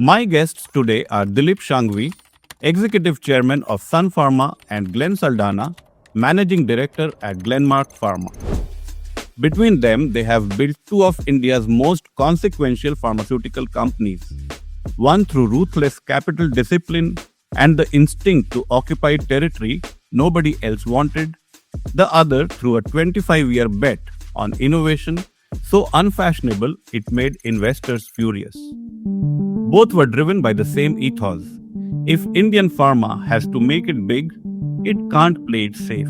My guests today are Dilip Shanghvi, Executive Chairman of Sun Pharma, and Glenn Saldanha, Managing Director at Glenmark Pharma. Between them, they have built two of India's most consequential pharmaceutical companies, one through ruthless capital discipline and the instinct to occupy territory nobody else wanted, the other through a 25-year bet on innovation so unfashionable it made investors furious. Both were driven by the same ethos. If Indian pharma has to make it big, it can't play it safe.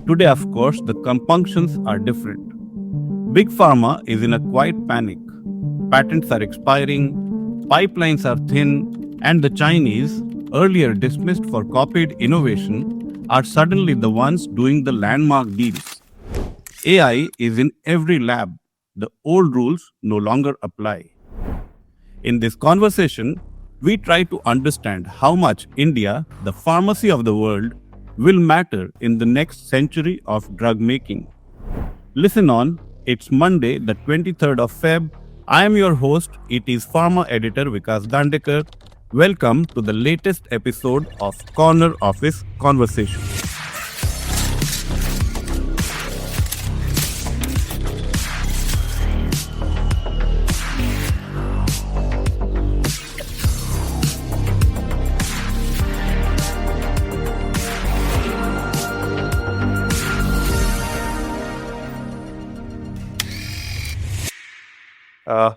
Today, of course, the compunctions are different. Big pharma is in a quiet panic. Patents are expiring, pipelines are thin, and the Chinese, earlier dismissed for copied innovation, are suddenly the ones doing the landmark deals. AI is in every lab. The old rules no longer apply. In this conversation, we try to understand how much India, the pharmacy of the world, will matter in the next century of drug making. Listen on, it's Monday, the 23rd of Feb. I am your host, it is Pharma Editor Vikas Dandekar. Welcome to the latest episode of Corner Office Conversation.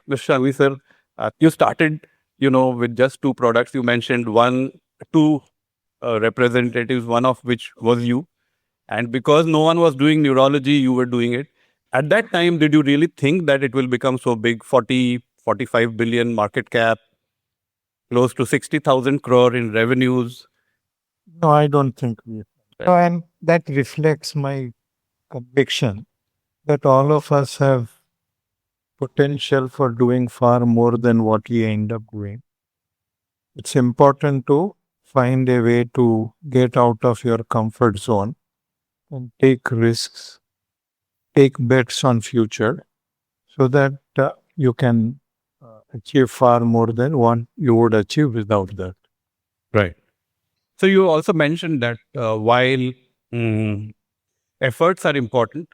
Mr. Shanghvi sir, you started, with just two products. You mentioned two representatives, one of which was you. And because no one was doing neurology, you were doing it. At that time, did you really think that it will become so big, 45 billion market cap, close to 60,000 crore in revenues? No, I don't think we. No, and that reflects my conviction that all of us have potential for doing far more than what we end up doing. It's important to find a way to get out of your comfort zone and take risks, take bets on future so that you can achieve far more than what you would achieve without that. Right. So you also mentioned that while efforts are important,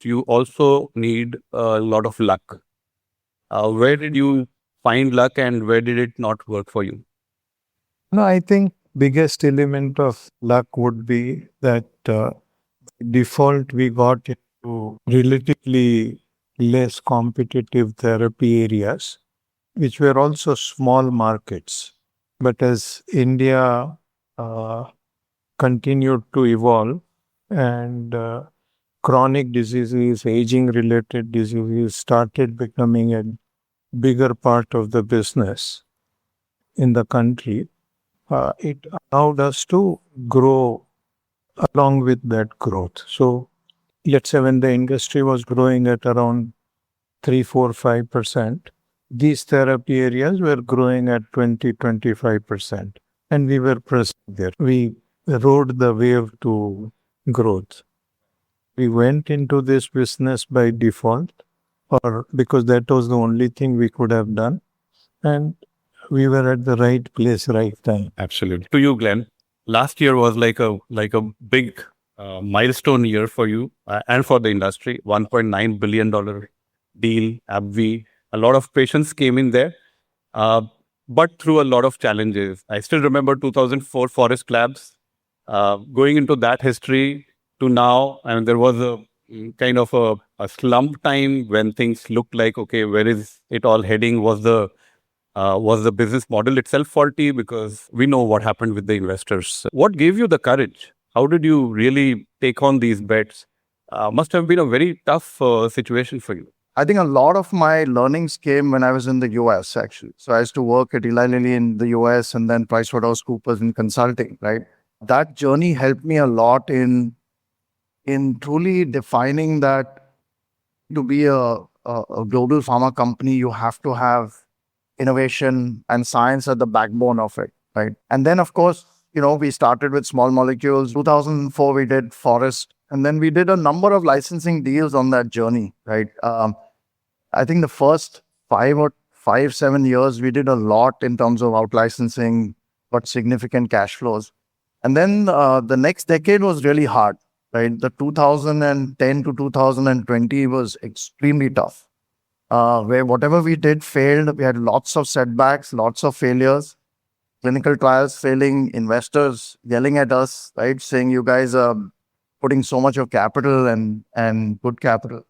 you also need a lot of luck. Where did you find luck and where did it not work for you? No, I think biggest element of luck would be that default we got into relatively less competitive therapy areas, which were also small markets. But as India continued to evolve and chronic diseases, aging-related diseases started becoming a bigger part of the business in the country, it allowed us to grow along with that growth. So let's say when the industry was growing at around 3, 4, 5%, these therapy areas were growing at 20, 25%. And we were present there. We rode the wave to growth. We went into this business by default or because that was the only thing we could have done. And we were at the right place, right time. Absolutely. To you, Glenn, last year was like a big milestone year for you and for the industry. $1.9 billion deal, AbbVie. A lot of patients came in there, but through a lot of challenges. I still remember 2004 Forest Labs. Going into that history to now, and there was a kind of a slump time when things looked like, okay, where is it all heading? Was the business model itself faulty? Because we know what happened with the investors. What gave you the courage? How did you really take on these bets? Must have been a very tough situation for you. I think a lot of my learnings came when I was in the US, actually. So I used to work at Eli Lilly in the US and then PricewaterhouseCoopers in consulting, right? That journey helped me a lot in truly defining that to be a global pharma company, you have to have innovation and science at the backbone of it, right? And then, of course, we started with small molecules. 2004, we did Forest. And then we did a number of licensing deals on that journey, right? I think the first 5-7 years, we did a lot in terms of out licensing, got significant cash flows. And then the next decade was really hard, right? The 2010 to 2020 was extremely tough, where whatever we did failed. We had lots of setbacks, lots of failures, clinical trials failing, investors yelling at us, right? Saying you guys are putting so much of capital and good capital.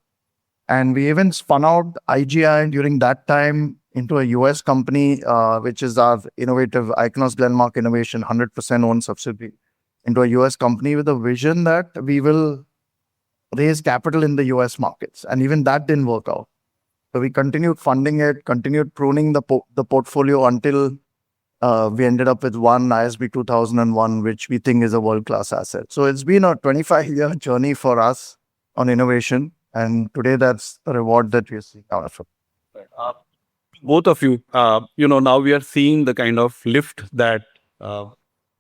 And we even spun out IGI during that time into a US company, which is our innovative Iconos Glenmark Innovation, 100% owned subsidiary, into a US company with a vision that we will raise capital in the US markets. And even that didn't work out. So we continued funding it, continued pruning the portfolio until we ended up with one ISB 2001, which we think is a world-class asset. So it's been a 25-year journey for us on innovation. And today, that's the reward that we are seeing out of it. Both of you, now we are seeing the kind of lift that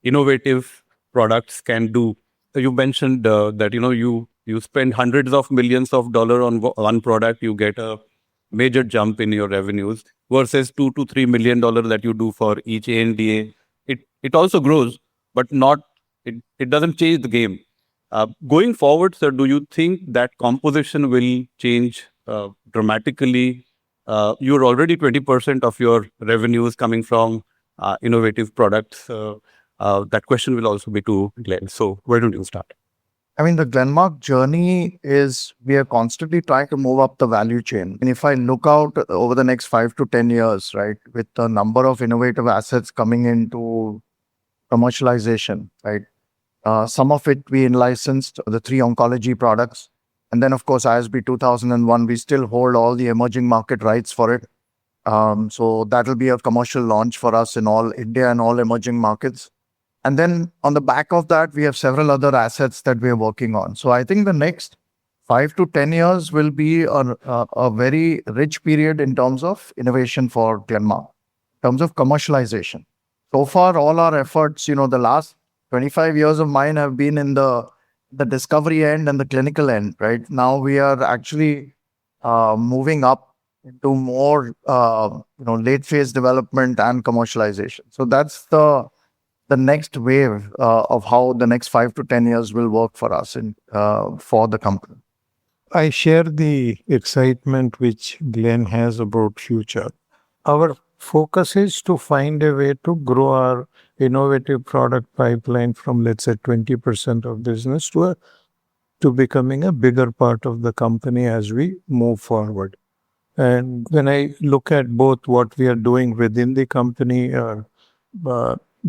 innovative products can do. So you mentioned that, you spend hundreds of millions of dollars on one product, you get a major jump in your revenues versus $2 to $3 million that you do for each ANDA. It also grows, but it doesn't change the game. Going forward, sir, do you think that composition will change dramatically? You're already 20% of your revenues coming from innovative products. That question will also be to Glenn. So where do you start? I mean, the Glenmark journey is we are constantly trying to move up the value chain. And if I look out over the next 5 to 10 years, right, with the number of innovative assets coming into commercialization, right, some of it we in-licensed, the 3 oncology products. And then, of course, ISB 2001, we still hold all the emerging market rights for it. So that will be a commercial launch for us in all India and all emerging markets. And then on the back of that, we have several other assets that we are working on. So I think the next 5 to 10 years will be a very rich period in terms of innovation for Glenmark, in terms of commercialization. So far, all our efforts, the last 25 years of mine have been in the discovery end and the clinical end, right? Now we are actually moving up into more, late phase development and commercialization. So that's the next wave of how the next 5 to 10 years will work for us for the company. I share the excitement which Glenn has about future. Our focus is to find a way to grow our innovative product pipeline from, let's say, 20% of business to becoming a bigger part of the company as we move forward. And when I look at both what we are doing within the company,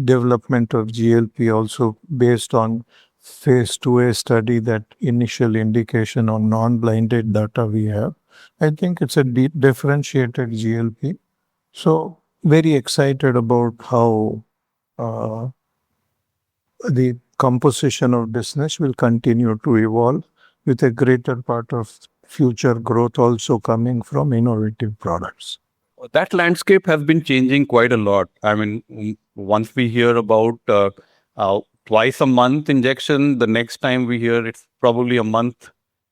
development of GLP also based on phase 2A study, that initial indication on non-blinded data we have, I think it's a differentiated GLP. So very excited about how the composition of business will continue to evolve with a greater part of future growth also coming from innovative products. That landscape has been changing quite a lot. I mean, once we hear about twice a month injection, the next time we hear it's probably a month,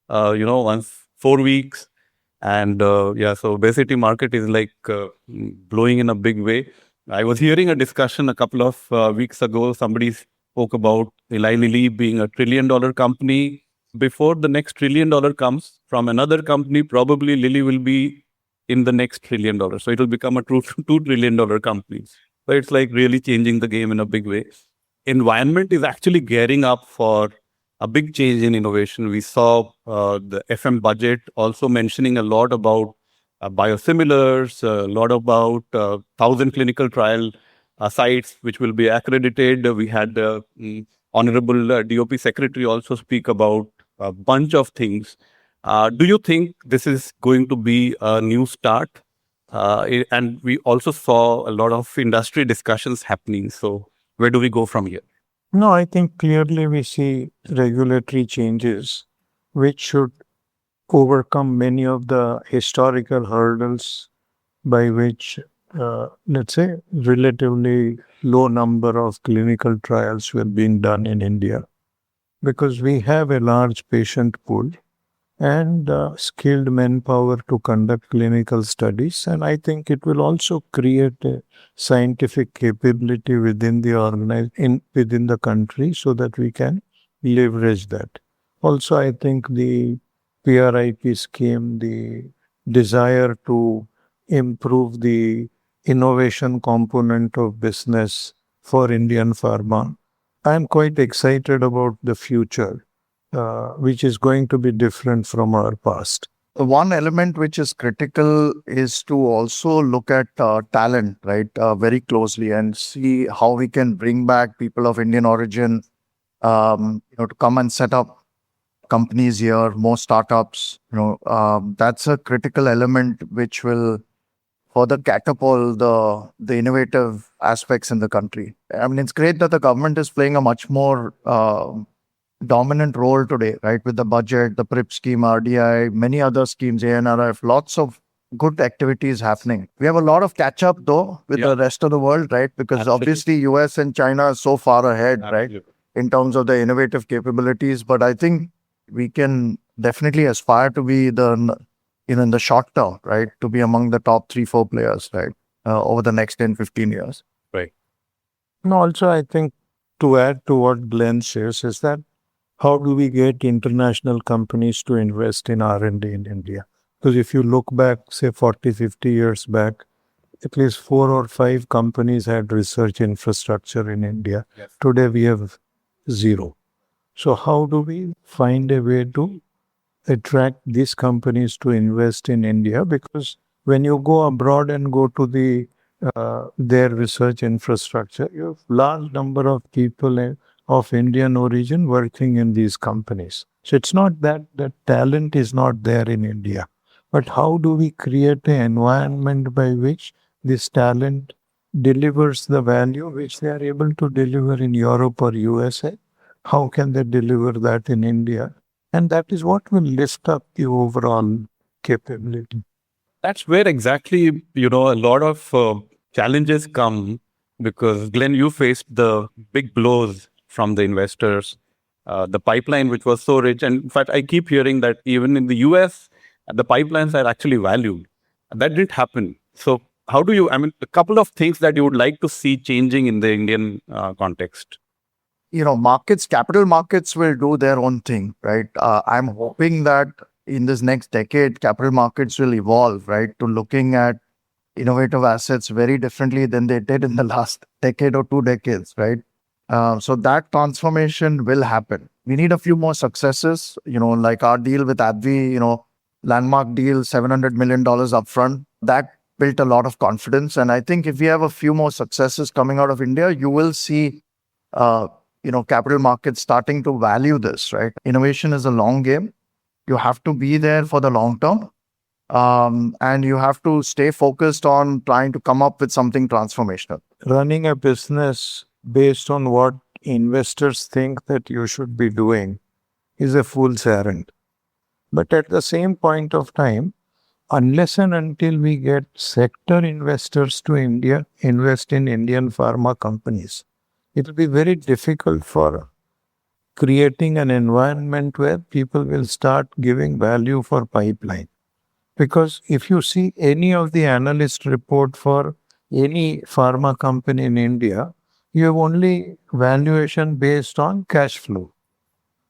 once 4 weeks. And so obesity market is like blowing in a big way. I was hearing a discussion a couple of weeks ago. Somebody spoke about Eli Lilly being $1 trillion company. Before the next $1 trillion comes from another company, probably Lilly will be in the next $1 trillion. So it will become a $2 trillion company. So it's like really changing the game in a big way. Environment is actually gearing up for a big change in innovation. We saw the FM budget also mentioning a lot about biosimilars, a lot about 1,000 clinical trial sites which will be accredited. We had the Honorable DOP Secretary also speak about a bunch of things. Do you think this is going to be a new start? And we also saw a lot of industry discussions happening. So where do we go from here? No, I think clearly we see regulatory changes which should overcome many of the historical hurdles by which, let's say, relatively low number of clinical trials were being done in India. Because we have a large patient pool and skilled manpower to conduct clinical studies. And I think it will also create a scientific capability within the within the country so that we can leverage that. Also, I think the PRIP scheme, the desire to improve the innovation component of business for Indian pharma. I'm quite excited about the future, which is going to be different from our past. The one element which is critical is to also look at talent, right, very closely and see how we can bring back people of Indian origin, to come and set up companies here, more startups. That's a critical element which will further catapult the innovative aspects in the country. I mean, it's great that the government is playing a much more dominant role today, right? With the budget, the PRIP scheme, RDI, many other schemes, ANRF, lots of good activities happening. We have a lot of catch up though with the rest of the world, right? Because obviously US and China are so far ahead, right? In terms of the innovative capabilities. But I think we can definitely aspire to be in the short term, right? To be among the top 3-4 players, right? Over the next 10-15 years. Right. And also, I think to add to what Glenn says is that how do we get international companies to invest in R&D in India? Because if you look back, say 40, 50 years back, at least 4 or 5 companies had research infrastructure in India. Yes. Today we have 0. So how do we find a way to attract these companies to invest in India? Because when you go abroad and go to their research infrastructure, you have large number of people of Indian origin working in these companies. So it's not that the talent is not there in India, but how do we create an environment by which this talent delivers the value which they are able to deliver in Europe or USA? How can they deliver that in India? And that is what will lift up the overall capability. That's where exactly, a lot of challenges come, because Glenn, you faced the big blows from the investors, the pipeline, which was so rich. And in fact, I keep hearing that even in the US, the pipelines are actually valued. That didn't happen. So how do you, a couple of things that you would like to see changing in the Indian context? Capital markets will do their own thing, right? I'm hoping that in this next decade, capital markets will evolve, right, to looking at innovative assets very differently than they did in the last decade or 2 decades, right? So that transformation will happen. We need a few more successes, like our deal with AbbVie, landmark deal, $700 million upfront. That built a lot of confidence. And I think if we have a few more successes coming out of India, you will see, capital markets starting to value this, right? Innovation is a long game. You have to be there for the long term. And you have to stay focused on trying to come up with something transformational. Running a business based on what investors think that you should be doing is a fool's errand. But at the same point of time, unless and until we get sector investors to invest in Indian pharma companies, it will be very difficult for creating an environment where people will start giving value for pipeline. Because if you see any of the analyst report for any pharma company in India, you have only valuation based on cash flow.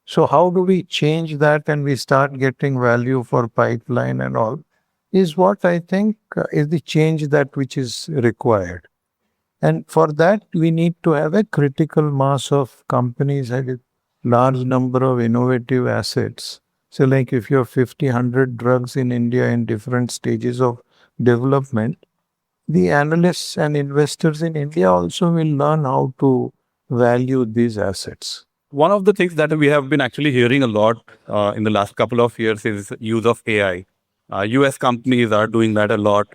So how do we change that and we start getting value for pipeline and all is what I think is the change that which is required. And for that, we need to have a critical mass of companies and a large number of innovative assets. So like if you have 50, 100 drugs in India in different stages of development, the analysts and investors in India also will learn how to value these assets. One of the things that we have been actually hearing a lot in the last couple of years is use of AI. US companies are doing that a lot.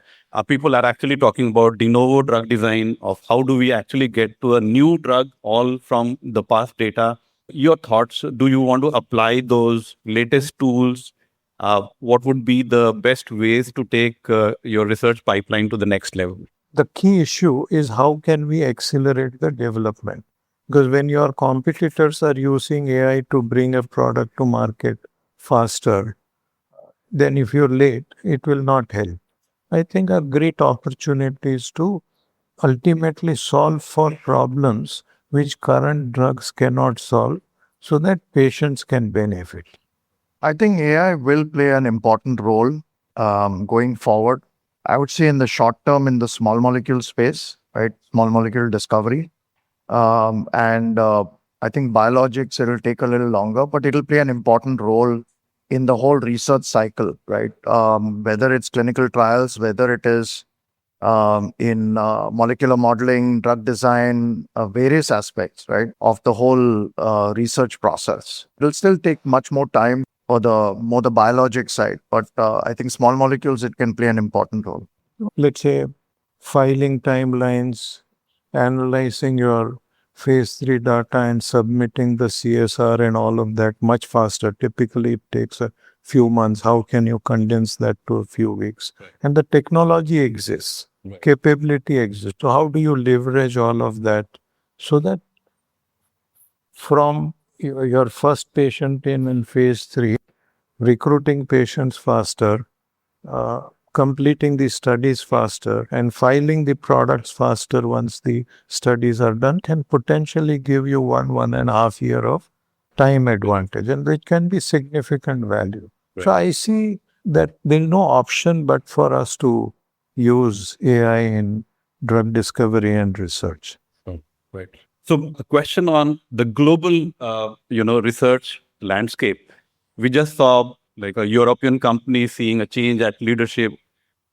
People are actually talking about de novo drug design, of how do we actually get to a new drug all from the past data. Your thoughts, do you want to apply those latest tools? What would be the best ways to take your research pipeline to the next level? The key issue is how can we accelerate the development? Because when your competitors are using AI to bring a product to market faster, then if you're late, it will not help. I think a great opportunity is to ultimately solve for problems which current drugs cannot solve so that patients can benefit. I think AI will play an important role going forward. I would say in the short term in the small molecule space, right? Small molecule discovery. And I think biologics, it'll take a little longer, but it'll play an important role in the whole research cycle, right? Whether it's clinical trials, whether it is in molecular modeling, drug design, various aspects, right, of the whole research process. It'll still take much more time for the biologic side, but I think small molecules, it can play an important role. Let's say filing timelines, analyzing your phase 3 data and submitting the CSR and all of that much faster. Typically, it takes a few months. How can you condense that to a few weeks? Right. And the technology exists, Right. capability exists. So, how do you leverage all of that so that from your first patient in phase 3, recruiting patients faster, completing the studies faster, and filing the products faster once the studies are done can potentially give you 1.5 year of time advantage, and which can be significant value. So Right. I see that there's no option but for us to use AI in drug discovery and research. Right. So a question on the global, research landscape. We just saw like a European company seeing a change at leadership.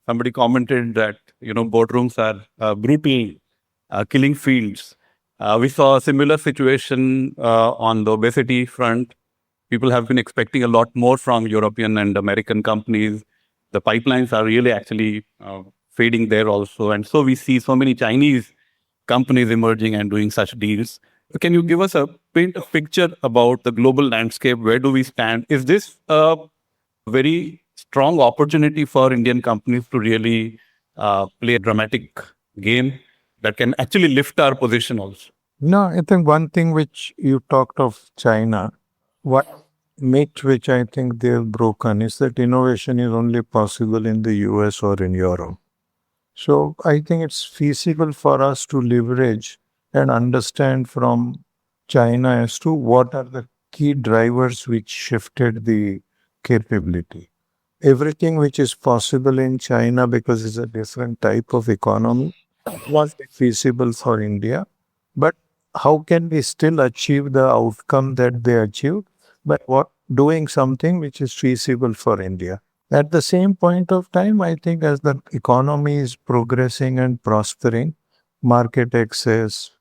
Somebody commented that, boardrooms are brutal, killing fields. We saw a similar situation on the obesity front. People have been expecting a lot more from European and American companies. The pipelines are really actually fading there also. And so we see so many Chinese companies emerging and doing such deals. Can you give us paint a picture about the global landscape? Where do we stand? Is this a very strong opportunity for Indian companies to really play a dramatic game that can actually lift our position also? No, I think one thing which you talked of China, one myth which I think they've broken is that innovation is only possible in the US or in Europe. So I think it's feasible for us to leverage and understand from China as to what are the key drivers which shifted the capability. Everything which is possible in China because it's a different type of economy was feasible for India. But how can we still achieve the outcome that they achieved? But doing something which is feasible for India. At the same point of time, I think as the economy is progressing and prospering, market access,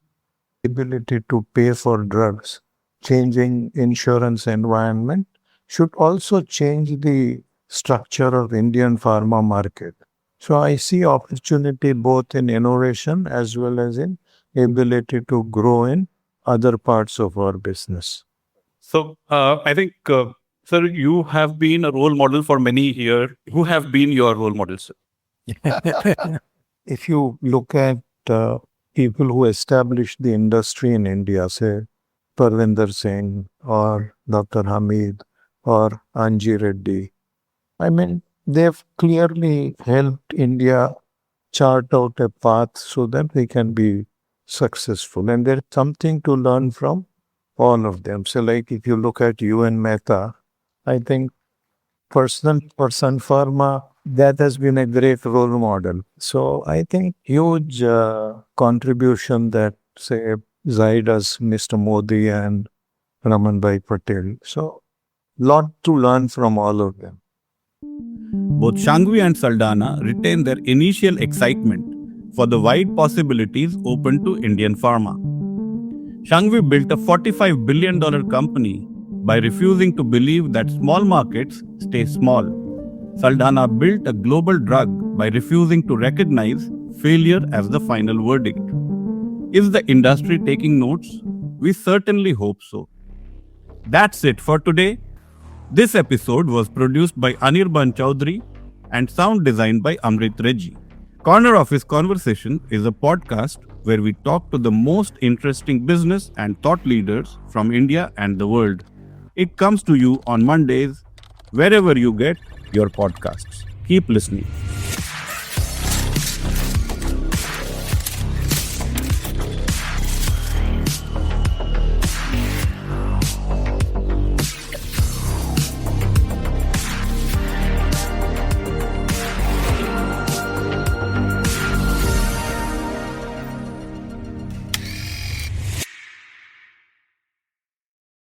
ability to pay for drugs, changing insurance environment should also change the structure of Indian pharma market. So I see opportunity both in innovation as well as in ability to grow in other parts of our business. So I think, sir, you have been a role model for many years. Who have been your role models? If you look at people who established the industry in India, say Parvinder Singh or Dr. Hamid or Anji Reddy, I mean, they've clearly helped India chart out a path so that they can be successful. And there's something to learn from all of them. So like if you look at UN Mehta, I think personal for Sun Pharma, that has been a great role model. So I think huge contribution that say Zaidas, Mr. Modi and Ramanbhai Patel. So lot to learn from all of them. Both Shanghvi and Saldanha retain their initial excitement for the wide possibilities open to Indian pharma. Shanghvi built a $45 billion company by refusing to believe that small markets stay small. Saldanha built a global drug by refusing to recognize failure as the final verdict. Is the industry taking notes? We certainly hope so. That's it for today. This episode was produced by Anirban Chaudhary and sound designed by Amrit Reggie. Corner Office Conversation is a podcast where we talk to the most interesting business and thought leaders from India and the world. It comes to you on Mondays, wherever you get your podcasts. Keep listening.